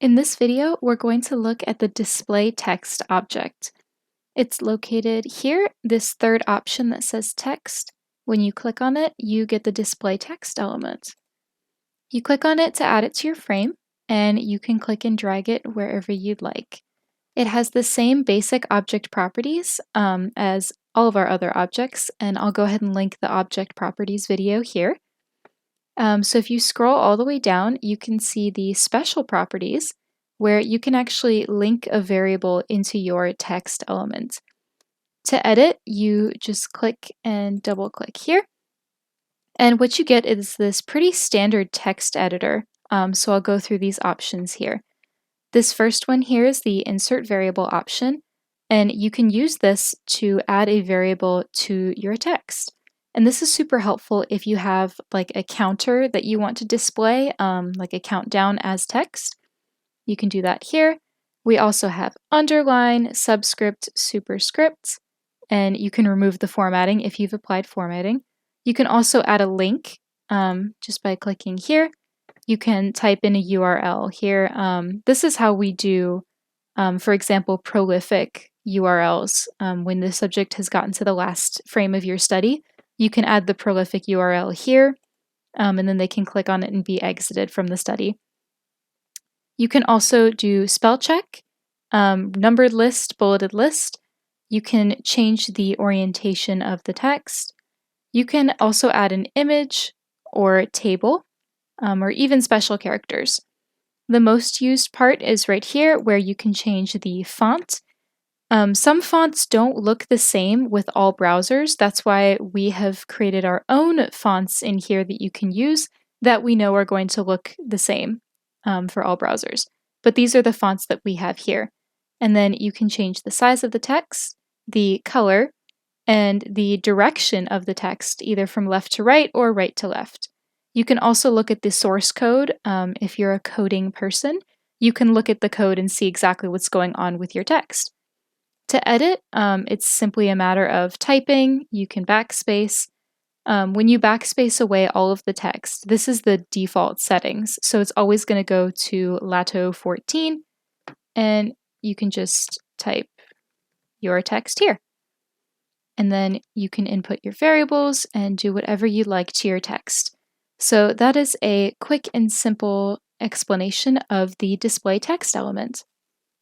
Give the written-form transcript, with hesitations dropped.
In this video, we're going to look at the DisplayText object. It's located here, this third option that says text. When you click on it, you get the DisplayText element. You click on it to add it to your frame, and you can click and drag it wherever you'd like. It has the same basic object properties as all of our other objects, and I'll go ahead and link the object properties video here. So if you scroll all the way down, you can see the special properties where you can actually link a variable into your text element. To edit, you just click and double click here. And what you get is this pretty standard text editor. So I'll go through these options here. This first one here is the insert variable option, and you can use this to add a variable to your text. And this is super helpful if you have like a counter that you want to display, like a countdown as text. You can do that here. We also have underline, subscript, superscript, and you can remove the formatting if you've applied formatting. You can also add a link just by clicking here. You can type in a URL here. This is how we do, for example, prolific URLs. When the subject has gotten to the last frame of your study, you can add the prolific URL here, and then they can click on it and be exited from the study. You can also do spell check, numbered list, bulleted list. You can change the orientation of the text. You can also add an image or table, or even special characters. The most used part is right here where you can change the font. Some fonts don't look the same with all browsers. That's why we have created our own fonts in here that you can use that we know are going to look the same for all browsers. But these are the fonts that we have here. And then you can change the size of the text, the color, and the direction of the text, either from left to right or right to left. You can also look at the source code. If you're a coding person, you can look at the code and see exactly what's going on with your text. To edit, it's simply a matter of typing. You can backspace. When you backspace away all of the text, this is the default settings. So it's always going to go to Lato 14, and you can just type your text here. And then you can input your variables and do whatever you like to your text. So that is a quick and simple explanation of the DisplayText element.